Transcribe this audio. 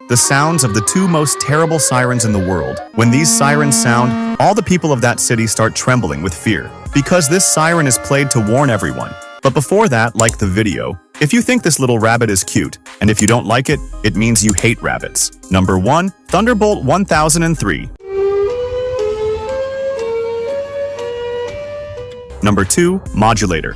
The sounds of the two most terrible sirens in the world. When these sirens sound, all the people of that city start trembling with fear, because this siren is played to warn everyone. But before that, like the video, if you think this little rabbit is cute, and if you don't like it, it means you hate rabbits. Number 1. Thunderbolt 1003. Number 2. Modulator.